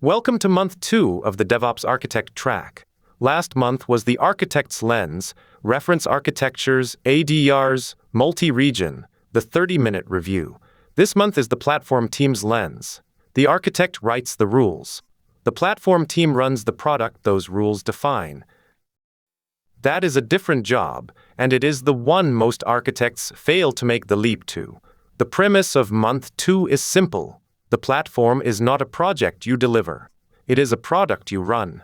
Welcome to month 2 of the DevOps Architect track. Last month was the Architect's Lens, Reference Architectures, ADRs, Multi-Region, the 30-minute review. This month is the Platform Team's Lens. The architect writes the rules. The platform team runs the product those rules define. That is a different job, and it is the one most architects fail to make the leap to. The premise of month 2 is simple. The platform is not a project you deliver. It is a product you run.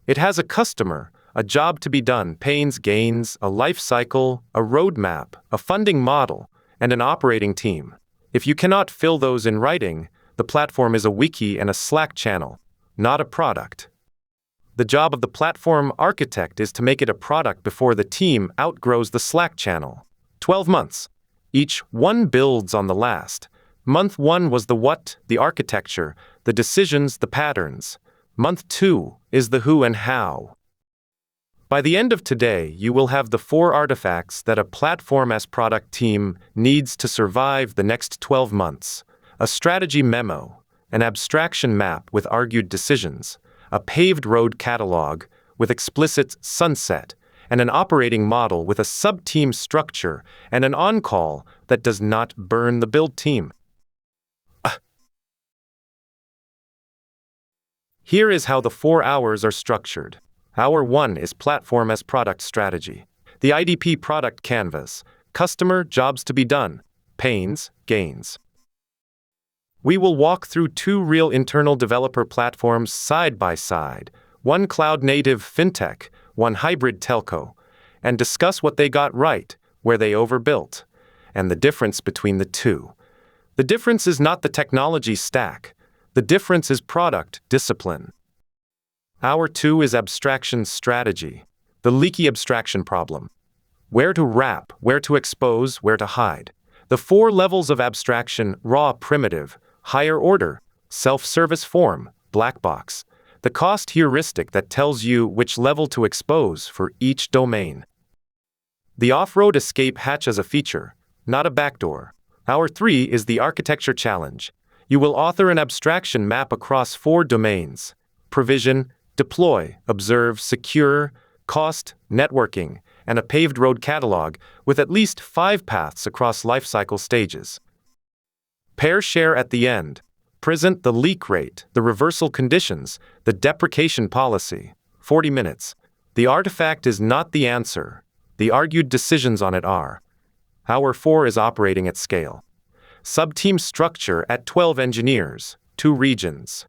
It has a customer, a job to be done, pains, gains, a life cycle, a roadmap, a funding model, and an operating team. If you cannot fill those in writing, the platform is a wiki and a Slack channel, not a product. The job of the platform architect is to make it a product before the team outgrows the Slack channel. 12 months. Each one builds on the last. Month 1 was the what, the architecture, the decisions, the patterns. Month 2 is the who and how. By the end of today, you will have the 4 artifacts that a platform as product team needs to survive the next 12 months. A strategy memo, an abstraction map with argued decisions, a paved road catalog with explicit sunset, and an operating model with a sub-team structure and an on-call that does not burn the build team. Here is how the 4 hours are structured. Hour 1 is Platform as Product Strategy. The IDP product canvas. Customer, jobs to be done. Pains, gains. We will walk through 2 real internal developer platforms side by side, one cloud-native fintech, one hybrid telco, and discuss what they got right, where they overbuilt, and the difference between the two. The difference is not the technology stack. The difference is product discipline. Hour 2 is abstraction strategy, the leaky abstraction problem. Where to wrap, where to expose, where to hide. The 4 levels of abstraction: raw, primitive, higher order, self-service form, black box. The cost heuristic that tells you which level to expose for each domain. The off-road escape hatch as a feature, not a backdoor. Hour 3 is the architecture challenge. You will author an abstraction map across 4 domains: provision, deploy, observe, secure, cost, networking, and a paved road catalog with at least 5 paths across lifecycle stages. Pair share at the end. Present the leak rate, the reversal conditions, the deprecation policy. 40 minutes. The artifact is not the answer. The argued decisions on it are. Hour 4 is operating at scale. Sub-team structure at 12 engineers, 2 regions.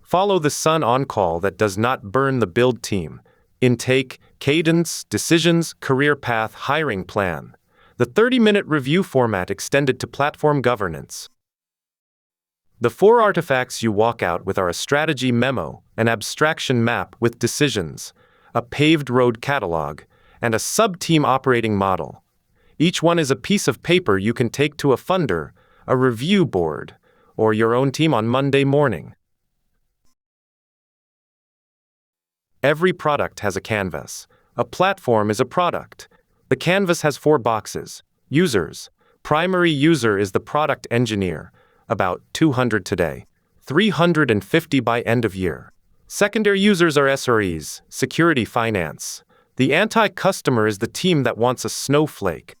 Follow the sun on-call that does not burn the build team. Intake, cadence, decisions, career path, hiring plan. The 30-minute review format extended to platform governance. The 4 artifacts you walk out with are a strategy memo, an abstraction map with decisions, a paved road catalog, and a sub-team operating model. Each one is a piece of paper you can take to a funder, a review board, or your own team on Monday morning. Every product has a canvas. A platform is a product. The canvas has 4 boxes. Users. Primary user is the product engineer, about 200 today, 350 by end of year. Secondary users are SREs, security, finance. The anti-customer is the team that wants a snowflake.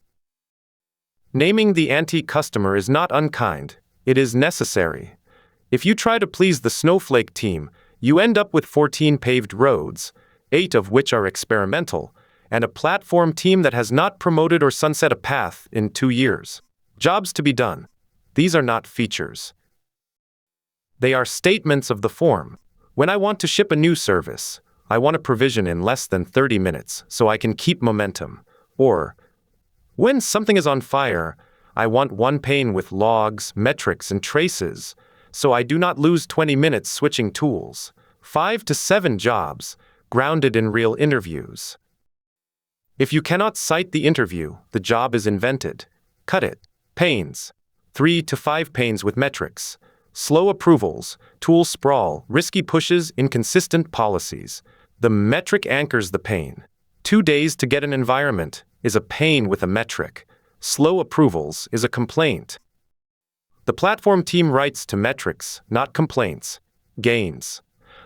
Naming the anti-customer is not unkind, it is necessary. If you try to please the snowflake team, you end up with 14 paved roads, 8 of which are experimental, and a platform team that has not promoted or sunset a path in 2 years. Jobs to be done. These are not features. They are statements of the form. When I want to ship a new service, I want a provision in less than 30 minutes so I can keep momentum. Or, when something is on fire, I want one pane with logs, metrics, and traces, so I do not lose 20 minutes switching tools. 5 to 7 jobs, grounded in real interviews. If you cannot cite the interview, the job is invented. Cut it. Panes. 3 to 5 panes with metrics. Slow approvals, tool sprawl, risky pushes, inconsistent policies. The metric anchors the pain. 2 days to get an environment is a pain with a metric. Slow approvals is a complaint. The platform team writes to metrics, not complaints. Gains.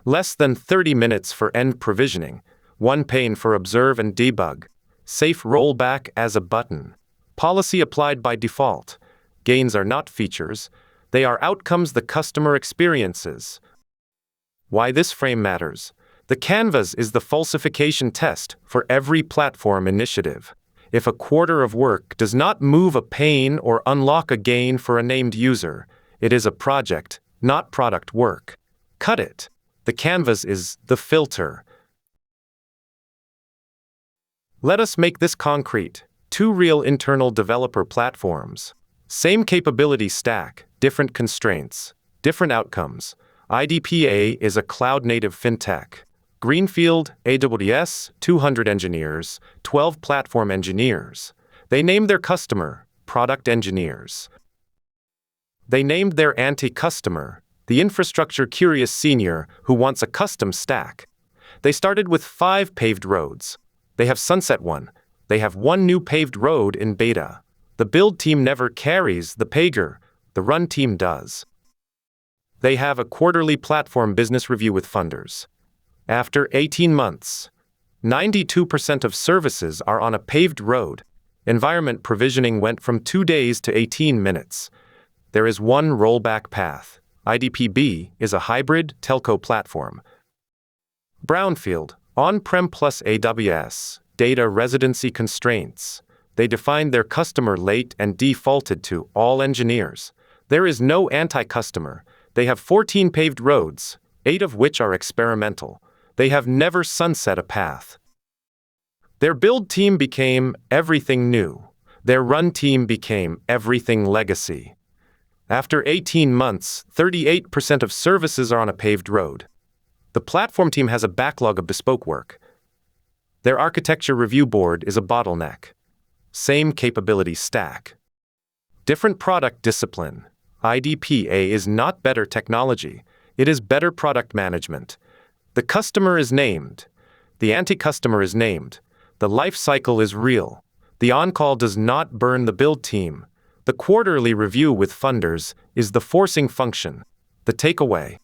Less than 30 minutes for end provisioning. 1 pane for observe and debug. Safe rollback as a button. Policy applied by default. Gains are not features. They are outcomes the customer experiences. Why this frame matters. The canvas is the falsification test for every platform initiative. If a quarter of work does not move a pane or unlock a gain for a named user, it is a project, not product work. Cut it. The canvas is the filter. Let us make this concrete. 2 real internal developer platforms. Same capability stack, different constraints, different outcomes. IDPA is a cloud-native fintech. Greenfield, AWS, 200 engineers, 12 platform engineers. They named their customer, product engineers. They named their anti-customer, the infrastructure-curious senior who wants a custom stack. They started with 5 paved roads. They have sunset 1. They have 1 new paved road in beta. The build team never carries the pager, the run team does. They have a quarterly platform business review with funders. After 18 months, 92% of services are on a paved road. Environment provisioning went from 2 days to 18 minutes. There is 1 rollback path. IDPB is a hybrid telco platform. Brownfield, on-prem plus AWS, data residency constraints. They defined their customer late and defaulted to all engineers. There is no anti-customer. They have 14 paved roads, 8 of which are experimental. They have never sunset a path. Their build team became everything new. Their run team became everything legacy. After 18 months, 38% of services are on a paved road. The platform team has a backlog of bespoke work. Their architecture review board is a bottleneck. Same capability stack. Different product discipline. IDPA is not better technology. It is better product management. The customer is named. The anti-customer is named. The lifecycle is real. The on-call does not burn the build team. The quarterly review with funders is the forcing function. The takeaway.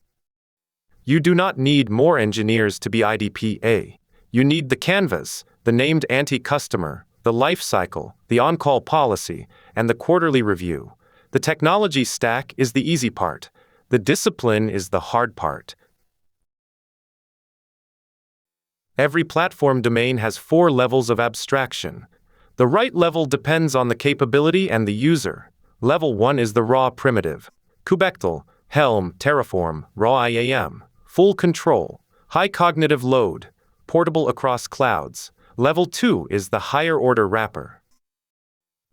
You do not need more engineers to be IDPA. You need the canvas, the named anti-customer, the lifecycle, the on-call policy, and the quarterly review. The technology stack is the easy part. The discipline is the hard part. Every platform domain has 4 levels of abstraction. The right level depends on the capability and the user. Level 1 is the raw primitive. Kubectl, Helm, Terraform, raw IAM. Full control. High cognitive load. Portable across clouds. Level 2 is the higher order wrapper.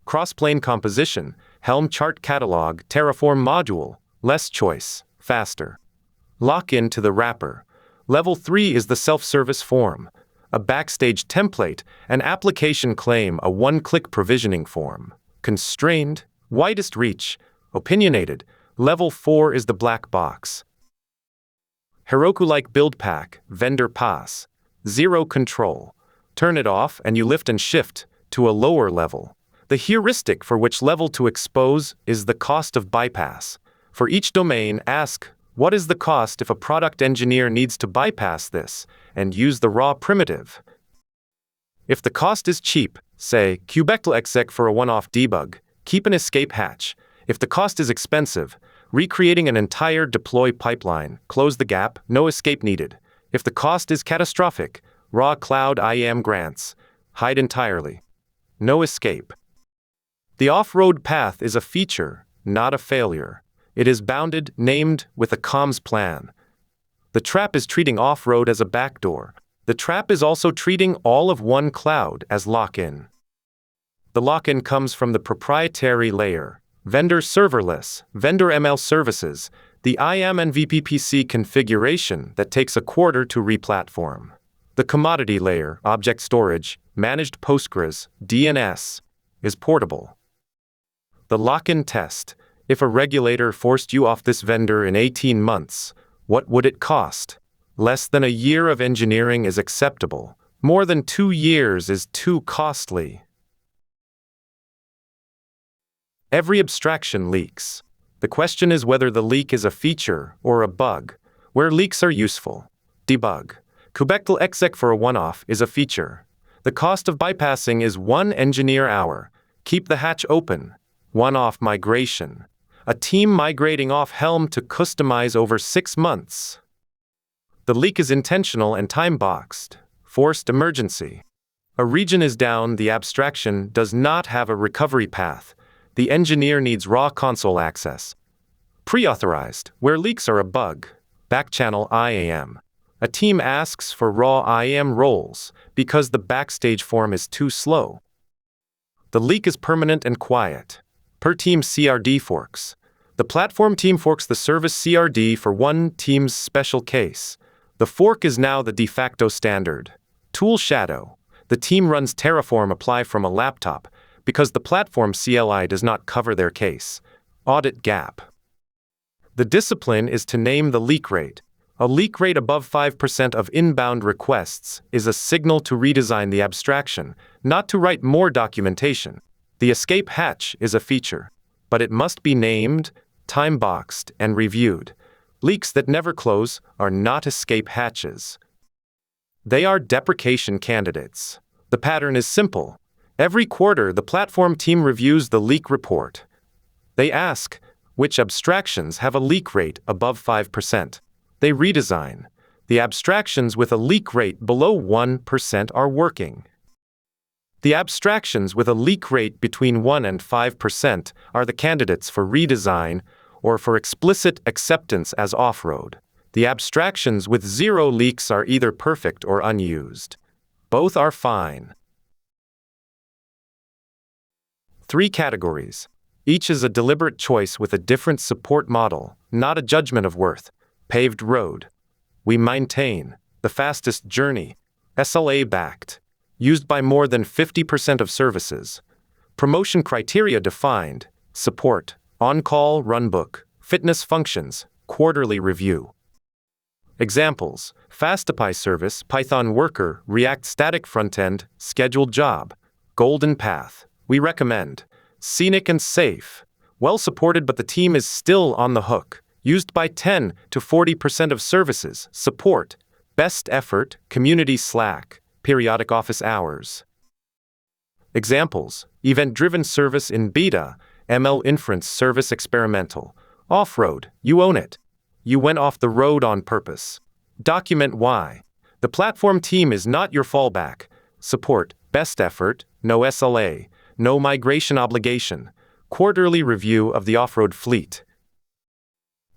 Cross-plane composition. Helm chart catalog, Terraform module. Less choice. Faster. Lock-in to the wrapper. Level 3 is the self-service form, a backstage template, an application claim, a one-click provisioning form. Constrained, widest reach, opinionated. Level 4 is the black box. Heroku-like build pack, vendor pass. Zero control. Turn it off and you lift and shift to a lower level. The heuristic for which level to expose is the cost of bypass. For each domain, ask, what is the cost if a product engineer needs to bypass this and use the raw primitive? If the cost is cheap, say kubectl exec for a one-off debug, keep an escape hatch. If the cost is expensive, recreating an entire deploy pipeline, close the gap, no escape needed. If the cost is catastrophic, raw cloud IAM grants, hide entirely. No escape. The off-road path is a feature, not a failure. It is bounded, named, with a comms plan. The trap is treating off-road as a backdoor. The trap is also treating all of one cloud as lock-in. The lock-in comes from the proprietary layer, vendor serverless, vendor ML services, the IAM and VPPC configuration that takes a quarter to replatform. The commodity layer, object storage, managed Postgres, DNS, is portable. The lock-in test. If a regulator forced you off this vendor in 18 months, what would it cost? Less than a year of engineering is acceptable. More than 2 years is too costly. Every abstraction leaks. The question is whether the leak is a feature or a bug. Where leaks are useful. Debug. Kubectl exec for a one-off is a feature. The cost of bypassing is 1 engineer hour. Keep the hatch open. One-off migration. A team migrating off Helm to customize over 6 months. The leak is intentional and time-boxed. Forced emergency. A region is down, the abstraction does not have a recovery path. The engineer needs raw console access. Pre-authorized, where leaks are a bug. Backchannel IAM. A team asks for raw IAM roles because the backstage form is too slow. The leak is permanent and quiet. Per team CRD forks. The platform team forks the service CRD for one team's special case. The fork is now the de facto standard. Tool shadow. The team runs Terraform apply from a laptop because the platform CLI does not cover their case. Audit gap. The discipline is to name the leak rate. A leak rate above 5% of inbound requests is a signal to redesign the abstraction, not to write more documentation. The escape hatch is a feature, but it must be named, time-boxed, and reviewed. Leaks that never close are not escape hatches. They are deprecation candidates. The pattern is simple. Every quarter, the platform team reviews the leak report. They ask, which abstractions have a leak rate above 5%? They redesign. The abstractions with a leak rate below 1% are working. The abstractions with a leak rate between 1 and 5% are the candidates for redesign or for explicit acceptance as off-road. The abstractions with 0 leaks are either perfect or unused. Both are fine. 3 categories. Each is a deliberate choice with a different support model, not a judgment of worth. Paved road. We maintain the fastest journey. SLA-backed. Used by more than 50% of services. Promotion criteria defined. Support. On-call runbook. Fitness functions. Quarterly review. Examples. Fastapy service, Python worker, React static frontend, scheduled job. Golden path. We recommend. Scenic and safe. Well supported, but the team is still on the hook. Used by 10 to 40% of services. Support. Best effort, community Slack. Periodic office hours. Examples. Event-driven service in beta. ML inference service experimental. Off-road. You own it. You went off the road on purpose. Document why. The platform team is not your fallback. Support. Best effort. No SLA. No migration obligation. Quarterly review of the off-road fleet.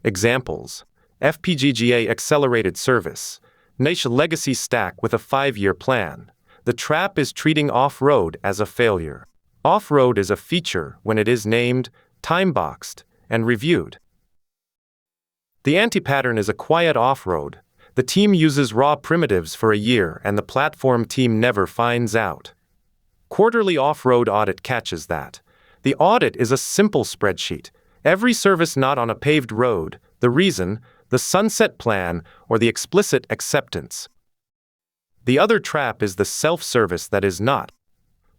Examples. FPGA accelerated service. Niche legacy stack with a 5-year plan. The trap is treating off-road as a failure. Off-road is a feature when it is named, time-boxed, and reviewed. The anti-pattern is a quiet off-road. The team uses raw primitives for a year and the platform team never finds out. Quarterly off-road audit catches that. The audit is a simple spreadsheet. Every service not on a paved road, the reason, the sunset plan, or the explicit acceptance. The other trap is the self-service that is not.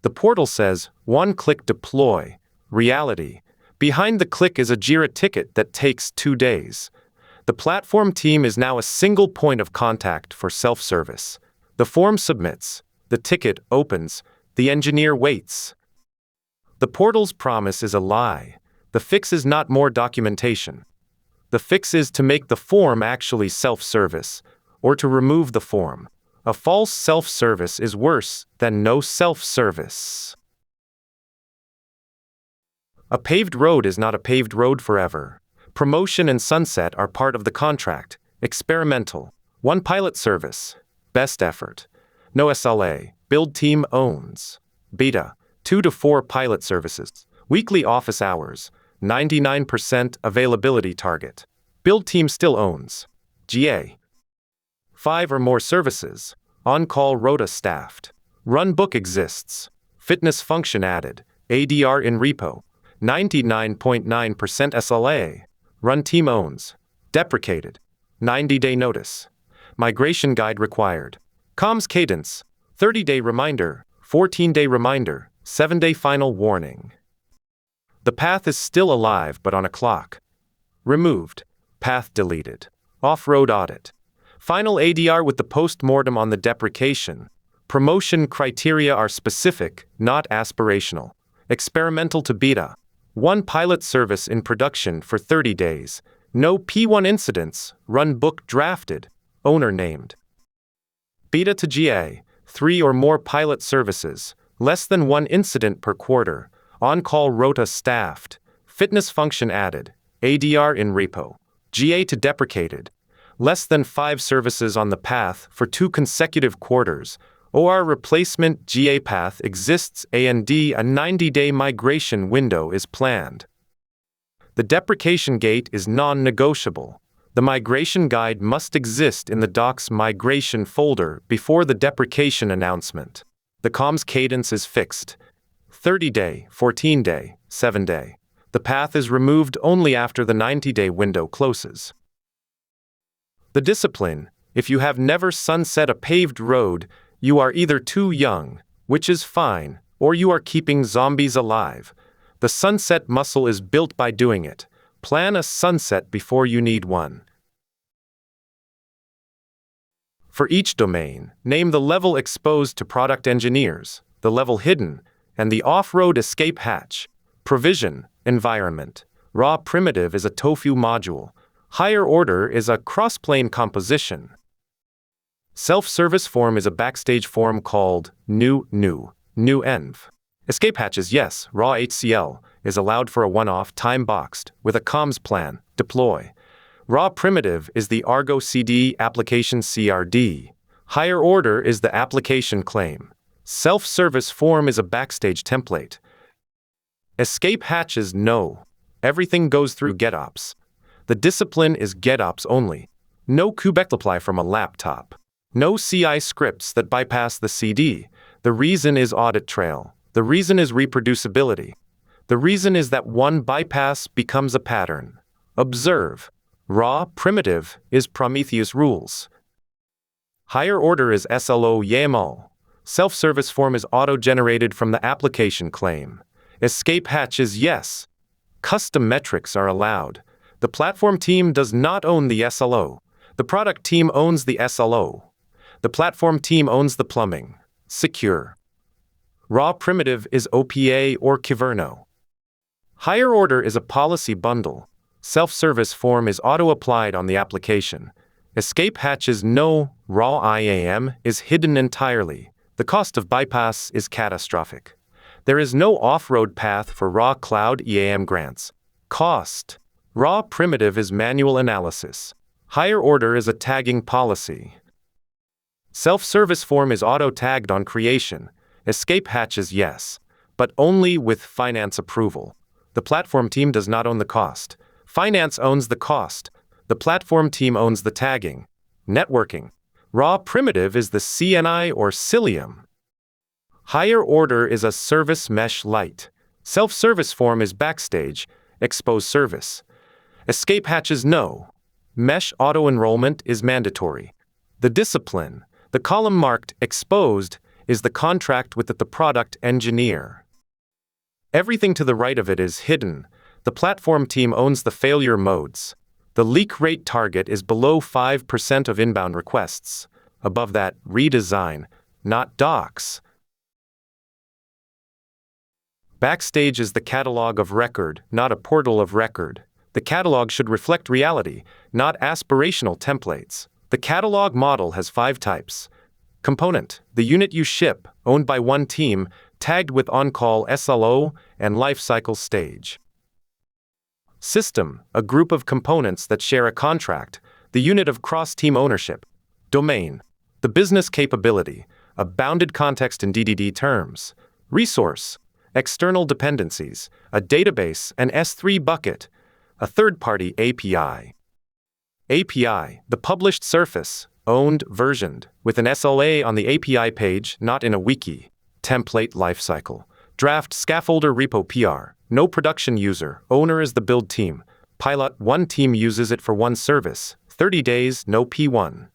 The portal says, one-click deploy. Reality. Behind the click is a Jira ticket that takes 2 days. The platform team is now a single point of contact for self-service. The form submits. The ticket opens. The engineer waits. The portal's promise is a lie. The fix is not more documentation. The fix is to make the form actually self-service, or to remove the form. A false self-service is worse than no self-service. A paved road is not a paved road forever. Promotion and sunset are part of the contract. Experimental. 1 pilot service. Best effort. No SLA. Build team owns. Beta. 2 to 4 pilot services. Weekly office hours. 99% availability target. Build team still owns. GA. 5 or more services. On-call rota staffed. Run book exists. Fitness function added. ADR in repo. 99.9% SLA. Run team owns. Deprecated. 90-day notice. Migration guide required. Comms cadence. 30-day reminder. 14-day reminder. 7-day final warning. The path is still alive but on a clock. removed, path deleted, off-road audit. Final ADR with the post-mortem on the deprecation. Promotion criteria are specific, not aspirational. Experimental to beta. 1 pilot service in production for 30 days. No P1 incidents, run book drafted, owner named. Beta to GA. 3 or more pilot services, less than 1 incident per quarter. On-call rota staffed. Fitness function added. ADR in repo. GA to deprecated. Less than 5 services on the path for 2 consecutive quarters. OR replacement GA path exists A&D. A 90-day migration window is planned. The deprecation gate is non-negotiable. The migration guide must exist in the docs migration folder before the deprecation announcement. The comms cadence is fixed. 30-day, 14-day, 7-day. The path is removed only after the 90-day window closes. The discipline: if you have never sunset a paved road, you are either too young, which is fine, or you are keeping zombies alive. The sunset muscle is built by doing it. Plan a sunset before you need one. For each domain, name the level exposed to product engineers, the level hidden, and the off-road escape hatch. Provision: environment. Raw primitive is a tofu module. Higher order is a cross-plane composition. Self-service form is a backstage form called new env. Escape hatches: yes, raw HCL is allowed for a one-off time-boxed with a comms plan, deploy. Raw primitive is the Argo CD application CRD. Higher order is the application claim. Self-service form is a backstage template. Escape hatches: no. Everything goes through GitOps. The discipline is GitOps only. No kubectl from a laptop. No CI scripts that bypass the CD. The reason is audit trail. The reason is reproducibility. The reason is that one bypass becomes a pattern. Observe. Raw primitive is Prometheus rules. Higher order is SLO YAML. Self-service form is auto-generated from the application claim. Escape hatch is yes. Custom metrics are allowed. The platform team does not own the SLO. The product team owns the SLO. The platform team owns the plumbing. Secure. Raw primitive is OPA or Kyverno. Higher order is a policy bundle. Self-service form is auto-applied on the application. Escape hatch is no. Raw IAM is hidden entirely. The cost of bypass is catastrophic. There is no off-road path for raw cloud EAM grants. Cost. Raw primitive is manual analysis. Higher order is a tagging policy. Self-service form is auto-tagged on creation. Escape hatch is yes, but only with finance approval. The platform team does not own the cost. Finance owns the cost. The platform team owns the tagging. Networking. Raw primitive is the CNI or Cilium. Higher order is a service mesh light. Self-service form is backstage, expose service. Escape hatch is no. Mesh auto-enrollment is mandatory. The discipline. The column marked exposed is the contract with the product engineer. Everything to the right of it is hidden. The platform team owns the failure modes. The leak rate target is below 5% of inbound requests. Above that, redesign, not docs. Backstage is the catalog of record, not a portal of record. The catalog should reflect reality, not aspirational templates. The catalog model has 5 types. Component: the unit you ship, owned by one team, tagged with on-call SLO and lifecycle stage. System: a group of components that share a contract, the unit of cross-team ownership. Domain: the business capability, a bounded context in DDD terms. Resource: external dependencies, a database, an S3 bucket, a third-party API. API: the published surface, owned, versioned, with an SLA on the API page, not in a wiki. Template lifecycle: draft scaffolder repo PR, no production user, owner is the build team. Pilot: one team uses it for one service, 30 days, no P1.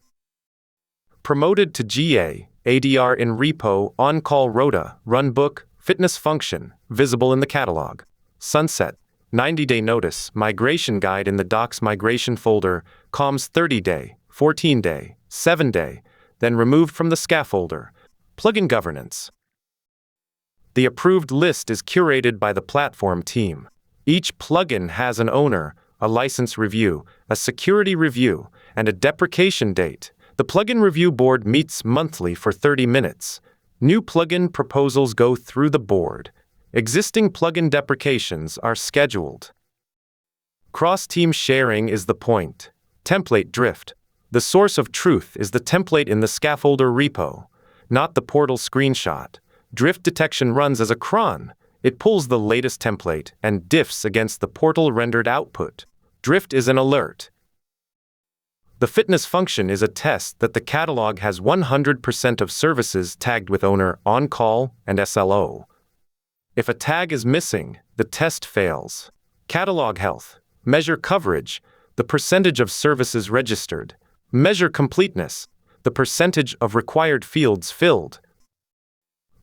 Promoted to GA, ADR in repo, on-call rota, runbook, fitness function, visible in the catalog. Sunset: 90-day notice, migration guide in the docs migration folder, comms 30-day, 14-day, 7-day, then removed from the scaffolder. Plugin governance. The approved list is curated by the platform team. Each plugin has an owner, a license review, a security review, and a deprecation date. The plugin review board meets monthly for 30 minutes. New plugin proposals go through the board. Existing plugin deprecations are scheduled. Cross-team sharing is the point. Template drift. The source of truth is the template in the scaffolder repo, not the portal screenshot. Drift detection runs as a cron. It pulls the latest template and diffs against the portal rendered output. Drift is an alert. The fitness function is a test that the catalog has 100% of services tagged with owner, on-call, and SLO. If a tag is missing, the test fails. Catalog health. Measure coverage, the percentage of services registered. Measure completeness, the percentage of required fields filled.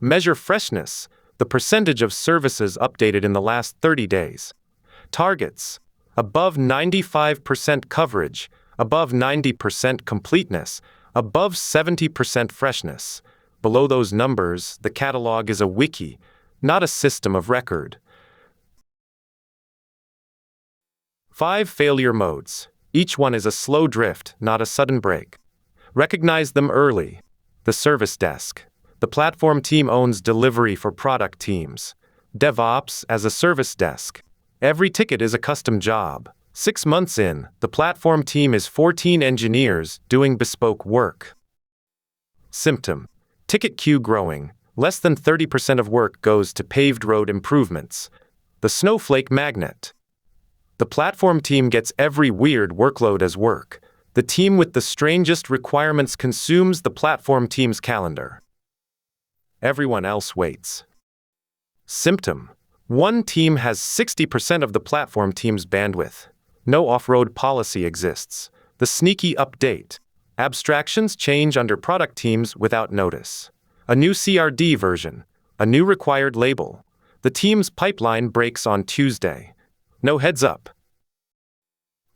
Measure freshness, the percentage of services updated in the last 30 days. Targets. Above 95% coverage, above 90% completeness, above 70% freshness. Below those numbers, the catalog is a wiki, not a system of record. 5 failure modes. Each one is a slow drift, not a sudden break. Recognize them early. The service desk. The platform team owns delivery for product teams. DevOps as a service desk. Every ticket is a custom job. 6 months in, the platform team is 14 engineers doing bespoke work. Symptom. Ticket queue growing. Less than 30% of work goes to paved road improvements. The snowflake magnet. The platform team gets every weird workload as work. The team with the strangest requirements consumes the platform team's calendar. Everyone else waits. Symptom. One team has 60% of the platform team's bandwidth. No off-road policy exists. The sneaky update. Abstractions change under product teams without notice. A new CRD version. A new required label. The team's pipeline breaks on Tuesday. No heads up.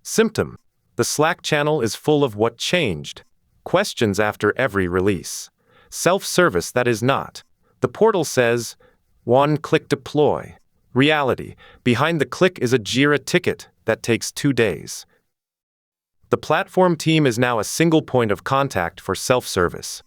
Symptom. The Slack channel is full of what changed. Questions after every release. Self-service that is not. The portal says, one-click deploy. Reality. Behind the click is a Jira ticket that takes 2 days. The platform team is now a single point of contact for self-service.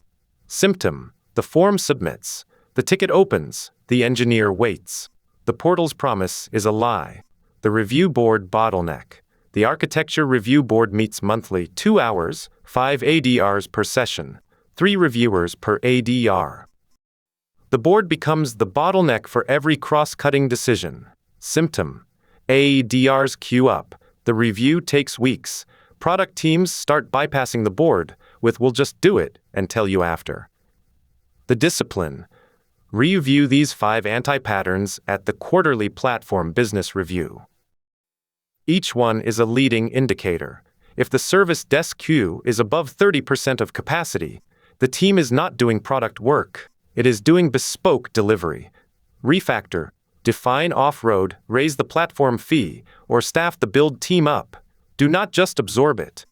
Symptom. The form submits. The ticket opens. The engineer waits. The portal's promise is a lie. The review board bottleneck. The architecture review board meets monthly, 2 hours, 5 ADRs per session, 3 reviewers per ADR. The board becomes the bottleneck for every cross-cutting decision. Symptom. ADRs queue up. The review takes weeks. Product teams start bypassing the board with "we'll just do it and tell you after." The discipline. Review these 5 anti-patterns at the quarterly platform business review. Each one is a leading indicator. If the service desk queue is above 30% of capacity, the team is not doing product work. It is doing bespoke delivery. Refactor. Define off-road, raise the platform fee, or staff the build team up. Do not just absorb it.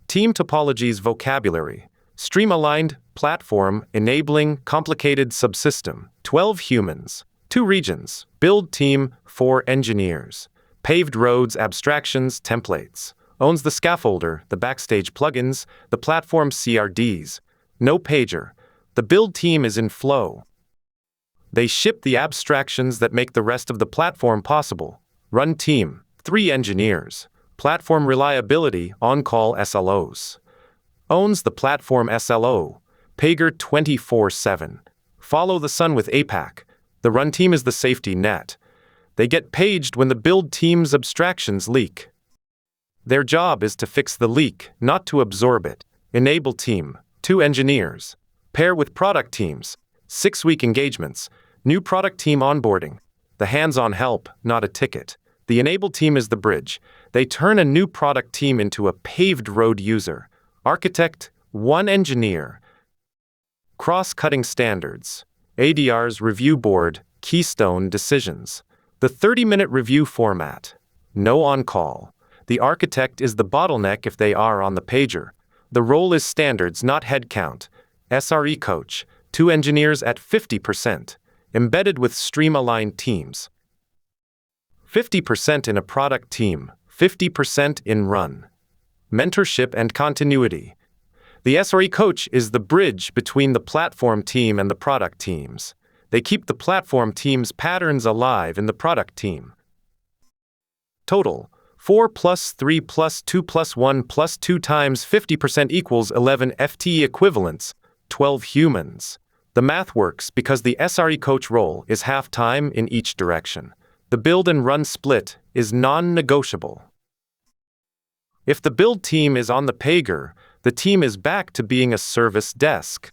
Team topologies vocabulary. Stream-aligned, platform, enabling, complicated subsystem. 12 humans. 2 regions. Build team, 4 engineers. Paved roads, abstractions, templates. Owns the scaffolder, the backstage plugins, the platform CRDs. No pager. The build team is in flow. They ship the abstractions that make the rest of the platform possible. Run team, 3 engineers. Platform reliability, on-call SLOs. Owns the platform SLO. Pager 24/7. Follow the sun with APAC. The run team is the safety net. They get paged when the build team's abstractions leak. Their job is to fix the leak, not to absorb it. Enable team, 2 engineers. Pair with product teams, 6-week engagements. New product team onboarding. The hands-on help, not a ticket. The enable team is the bridge. They turn a new product team into a paved road user. Architect, 1 engineer. Cross-cutting standards. ADRs review board, keystone decisions. The 30-minute review format. No on-call. The architect is the bottleneck if they are on the pager. The role is standards, not headcount. SRE coach, 2 engineers at 50%. Embedded with stream-aligned teams. 50% in a product team, 50% in run. Mentorship and continuity. The SRE coach is the bridge between the platform team and the product teams. They keep the platform team's patterns alive in the product team. Total: 4 plus 3 plus 2 plus 1 plus 2 times 50% equals 11 FTE equivalents, 12 humans. The math works because the SRE coach role is half-time in each direction. The build and run split is non-negotiable. If the build team is on the pager, the team is back to being a service desk.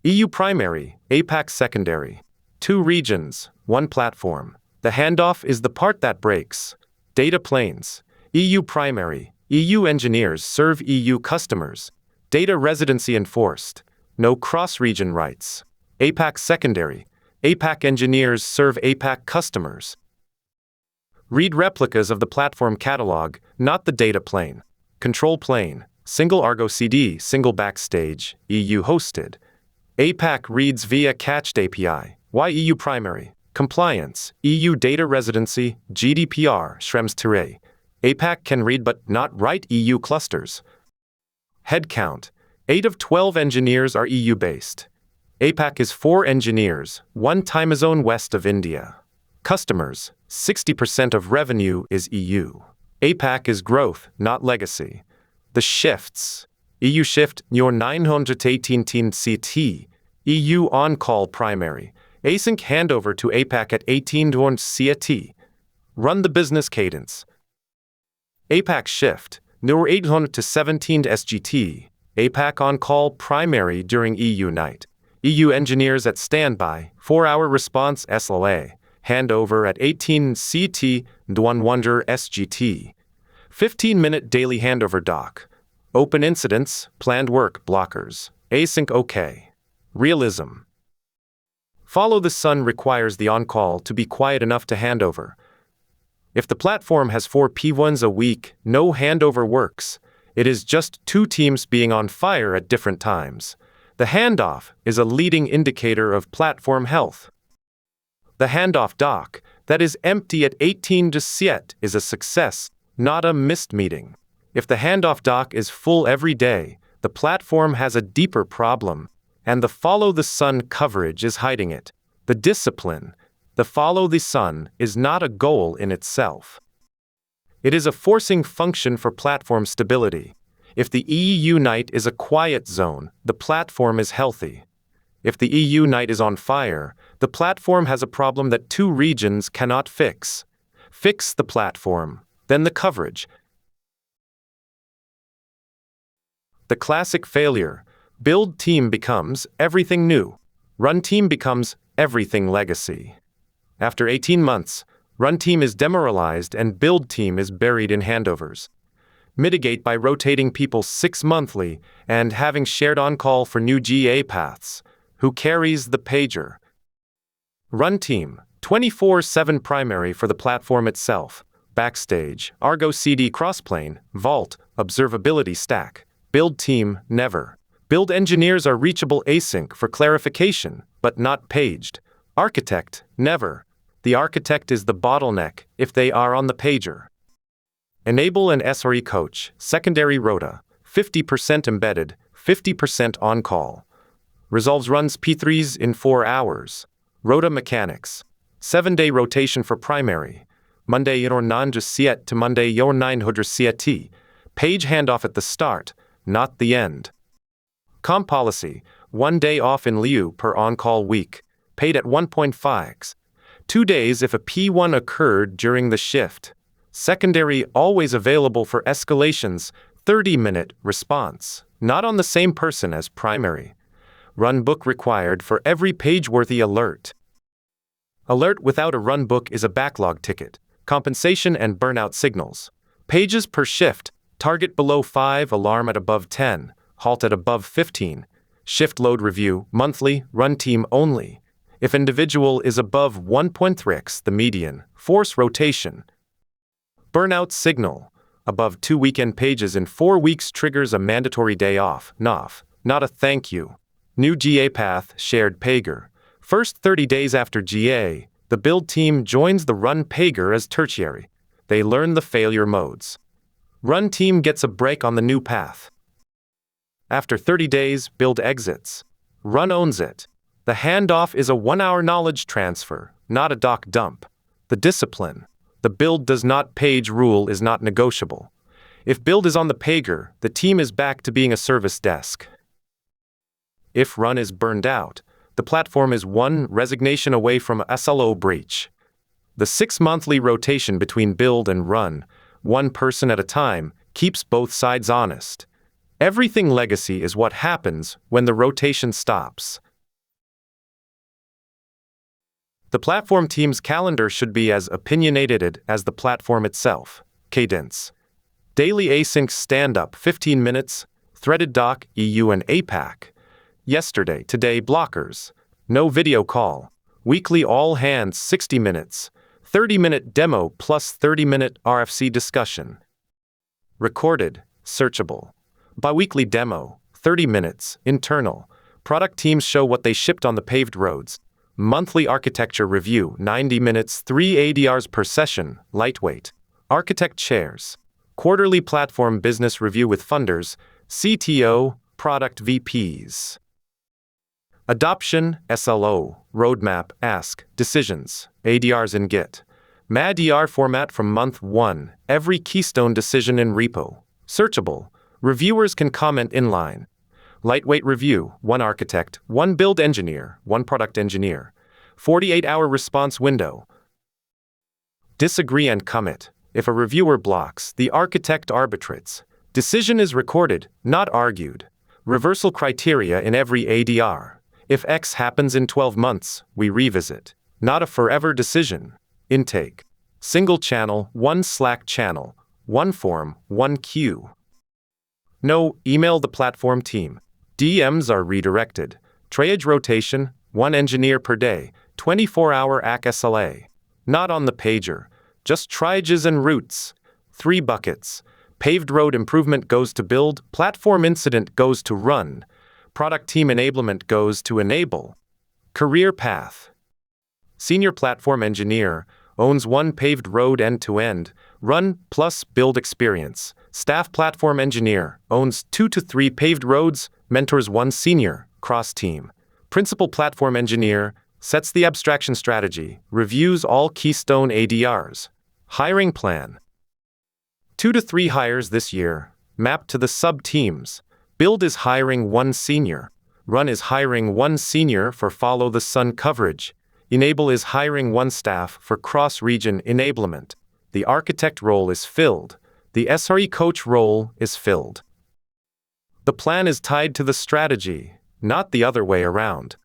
EU primary, APAC secondary. 2 regions, 1 platform. The handoff is the part that breaks. Data planes. EU primary. EU engineers serve EU customers. Data residency enforced. No cross-region rights. APAC secondary. APAC engineers serve APAC customers. Read replicas of the platform catalog, not the data plane. Control plane. Single Argo CD, single backstage, EU hosted. APAC reads via cached API. Why EU primary? Compliance, EU data residency, GDPR, Schrems Tiré. APAC can read but not write EU clusters. Headcount, 8 of 12 engineers are EU-based. APAC is 4 engineers, 1 time zone west of India. Customers, 60% of revenue is EU. APAC is growth, not legacy. The shifts. EU shift, your 918 CT. EU on-call primary. Async handover to APAC at 18 CT. Run the business cadence. APAC shift, nur 800 to 17 SGT. APAC on-call primary during EU night. EU engineers at standby, 4-hour response SLA. Handover at 18 CT, 100 SGT. 15-minute daily handover doc. Open incidents, planned work blockers. Async OK. Realism. Follow the sun requires the on-call to be quiet enough to handover. If the platform has 4 P1s a week, no handover works. It is just 2 teams being on fire at different times. The handoff is a leading indicator of platform health. The handoff doc, that is empty at 18 CT, is a success, not a missed meeting. If the handoff doc is full every day, the platform has a deeper problem, and the follow the sun coverage is hiding it. The discipline, the follow the sun, is not a goal in itself. It is a forcing function for platform stability. If the EU night is a quiet zone, the platform is healthy. If the EU night is on fire, the platform has a problem that 2 regions cannot fix. Fix the platform, then the coverage. The classic failure. Build team becomes everything new. Run team becomes everything legacy. After 18 months, run team is demoralized and build team is buried in handovers. Mitigate by rotating people 6 monthly and having shared on-call for new GA paths. Who carries the pager? Run team, 24/7 primary for the platform itself. Backstage, Argo CD crossplane, Vault, observability stack. Build team, never. Build engineers are reachable async for clarification, but not paged. Architect, never. The architect is the bottleneck if they are on the pager. Enable an SRE coach, secondary rota, 50% embedded, 50% on-call. Resolves runs P3s in 4 hours. Rota mechanics. 7-day rotation for primary. Monday 900 CT to Monday 900 CT. Page handoff at the start, not the end. Comp policy, 1 day off in lieu per on-call week. Paid at 1.5x. 2 days if a P1 occurred during the shift. Secondary always available for escalations, 30-minute response. Not on the same person as primary. Run book required for every page-worthy alert. Alert without a run book is a backlog ticket. Compensation and burnout signals. Pages per shift. Target below 5, alarm at above 10, halt at above 15. Shift load review, monthly, run team only. If individual is above 1.3x the median, force rotation. Burnout signal. Above 2 weekend pages in 4 weeks triggers a mandatory day off, NOF, not a thank you. New GA path, shared pager. First 30 days after GA, the build team joins the run pager as tertiary. They learn the failure modes. Run team gets a break on the new path. After 30 days, build exits. Run owns it. The handoff is a 1-hour knowledge transfer, not a doc dump. The discipline. The build does not page rule is not negotiable. If build is on the pager, the team is back to being a service desk. If run is burned out, the platform is one resignation away from a SLO breach. The 6-monthly rotation between build and run, one person at a time, keeps both sides honest. Everything legacy is what happens when the rotation stops. The platform team's calendar should be as opinionated as the platform itself. Cadence. Daily async stand-up 15 minutes, threaded doc, EU and APAC. Yesterday, today blockers. No video call. Weekly all hands 60 minutes. 30-minute demo plus 30-minute RFC discussion. Recorded, searchable. Biweekly demo, 30 minutes, internal. Product teams show what they shipped on the paved roads. Monthly architecture review, 90 minutes, 3 ADRs per session, lightweight. Architect chairs. Quarterly platform business review with funders, CTO, product VPs. Adoption, SLO, roadmap, ask, decisions, ADRs in Git. MADR format from month 1, every keystone decision in repo. Searchable. Reviewers can comment inline. Lightweight review, 1 architect, 1 build engineer, 1 product engineer. 48-hour response window. Disagree and commit. If a reviewer blocks, the architect arbitrates. Decision is recorded, not argued. Reversal criteria in every ADR. If X happens in 12 months, we revisit. Not a forever decision. Intake. Single channel, 1 Slack channel, 1 form, 1 queue. No, email the platform team. DMs are redirected. Triage rotation, 1 engineer per day, 24-hour AC SLA. Not on the pager. Just triages and routes. 3 buckets. Paved road improvement goes to build, platform incident goes to run. Product team enablement goes to enable. Career path. Senior platform engineer owns 1 paved road end-to-end, run plus build experience. Staff platform engineer owns 2 to 3 paved roads, mentors 1 senior, cross-team. Principal platform engineer sets the abstraction strategy, reviews all keystone ADRs. Hiring plan. 2 to 3 hires this year, mapped to the sub-teams. Build is hiring 1 senior. Run is hiring 1 senior for follow the sun coverage. Enable is hiring 1 staff for cross-region enablement. The architect role is filled. The SRE coach role is filled. The plan is tied to the strategy, not the other way around.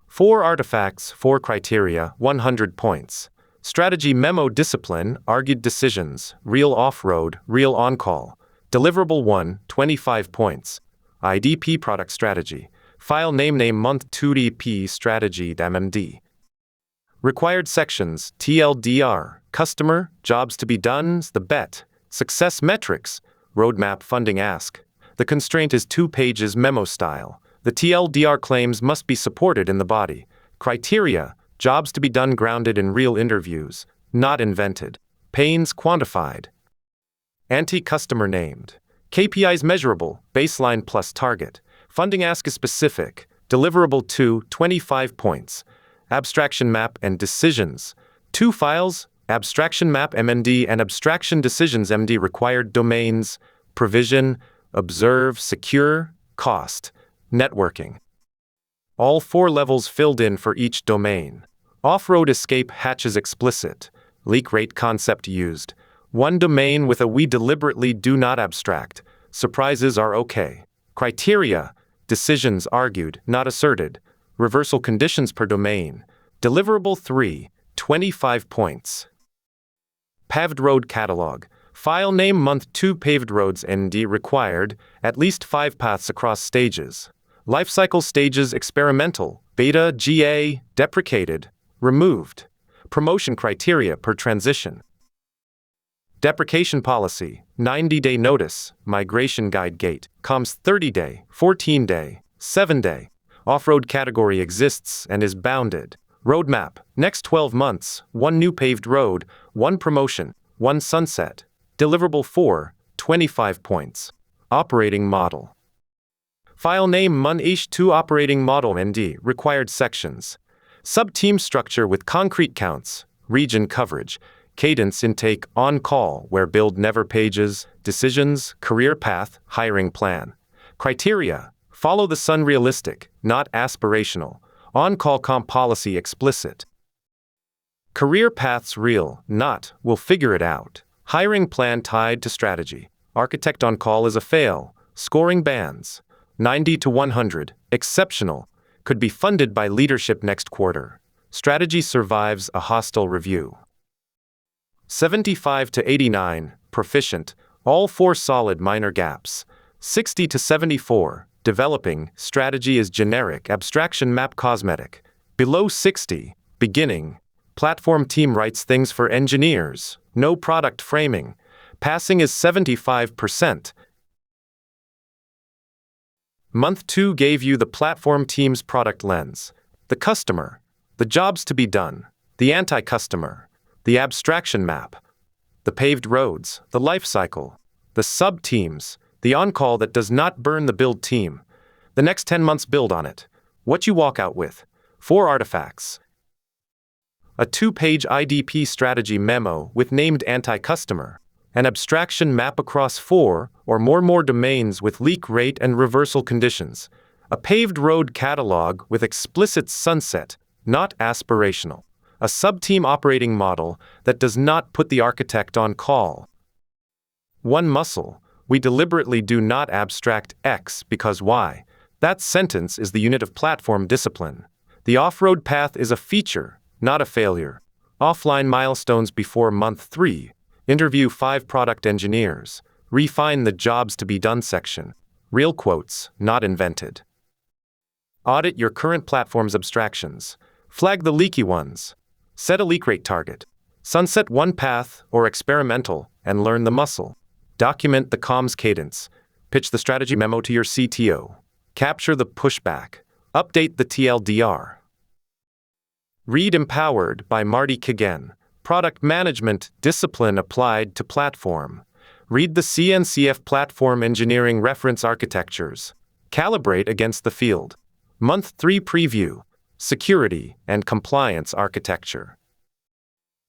4 artifacts, 4 criteria, 100 points. Strategy memo discipline, argued decisions, real off-road, real on-call. Deliverable 1, 25 points. IDP product strategy. File name month 2DP strategy MMD. Required sections, TLDR, customer, jobs to be done, the bet, success metrics, roadmap funding ask. The constraint is 2 pages memo style. The TLDR claims must be supported in the body. Criteria, jobs to be done grounded in real interviews, not invented. Pains quantified. Anti-customer named. KPIs measurable, baseline plus target. Funding ask is specific. Deliverable 2, 25 points. Abstraction map and decisions. 2 files, abstraction map MND and abstraction decisions MD required domains, provision, observe, secure, cost, networking. All 4 levels filled in for each domain. Off-road escape hatches explicit. Leak rate concept used. 1 domain with a we deliberately do not abstract. Surprises are okay. Criteria, decisions argued, not asserted. Reversal conditions per domain. Deliverable 3, 25 points. Paved road catalog. File name month 2 paved roads ND required, at least 5 paths across stages. Lifecycle stages experimental, beta, GA, deprecated, removed. Promotion criteria per transition. Deprecation policy, 90-day notice, migration guide gate, comms 30-day, 14-day, 7-day. Off-road category exists and is bounded. Roadmap, next 12 months, 1 new paved road, 1 promotion, 1 sunset. Deliverable 4, 25 points. Operating model. File name Mun-ish 2 operating model ND required sections. Sub-team structure with concrete counts, region coverage, cadence intake, on-call, where build never pages, decisions, career path, hiring plan. Criteria, follow the sun realistic, not aspirational. On-call comp policy explicit. Career paths real, not, we'll figure it out. Hiring plan tied to strategy. Architect on call is a fail. Scoring bands. 90 to 100, exceptional. Could be funded by leadership next quarter. Strategy survives a hostile review. 75 to 89, proficient. All 4 solid minor gaps. 60 to 74, developing. Strategy is generic. Abstraction map cosmetic. Below 60, beginning. Platform team writes things for engineers. No product framing. Passing is 75%. Month 2 gave you the platform team's product lens. The customer. The jobs to be done. The anti-customer. The abstraction map. The paved roads. The lifecycle. The sub-teams. The on-call that does not burn the build team. The next 10 months build on it. What you walk out with. 4 artifacts. A 2-page IDP strategy memo with named anti-customer. An abstraction map across 4 or more domains with leak rate and reversal conditions. A paved road catalog with explicit sunset, not aspirational. A sub-team operating model that does not put the architect on call. 1 muscle. We deliberately do not abstract X because Y. That sentence is the unit of platform discipline. The off-road path is a feature, not a failure. Offline milestones before month 3. Interview 5 product engineers. Refine the jobs to be done section. Real quotes, not invented. Audit your current platform's abstractions. Flag the leaky ones. Set a leak rate target. Sunset 1 path or experimental and learn the muscle. Document the comms cadence. Pitch the strategy memo to your CTO. Capture the pushback. Update the TLDR. Read Empowered by Marty Kagan. Product Management Discipline Applied to Platform. Read the CNCF Platform Engineering Reference Architectures. Calibrate against the field. Month 3 Preview. Security and Compliance Architecture.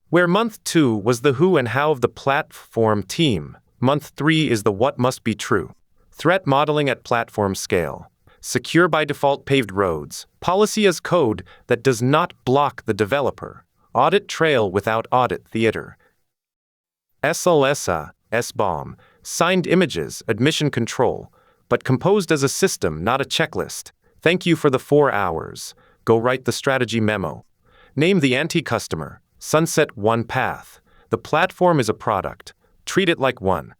Where Month 2 was the who and how of the platform team, Month 3 is the what must be true. Threat modeling at platform scale. Secure by default paved roads. Policy as code that does not block the developer. Audit trail without audit theater. SLSA, SBOM, signed images, admission control, but composed as a system, not a checklist. Thank you for the 4 hours. Go write the strategy memo. Name the anti-customer. Sunset 1 path. The platform is a product. Treat it like one.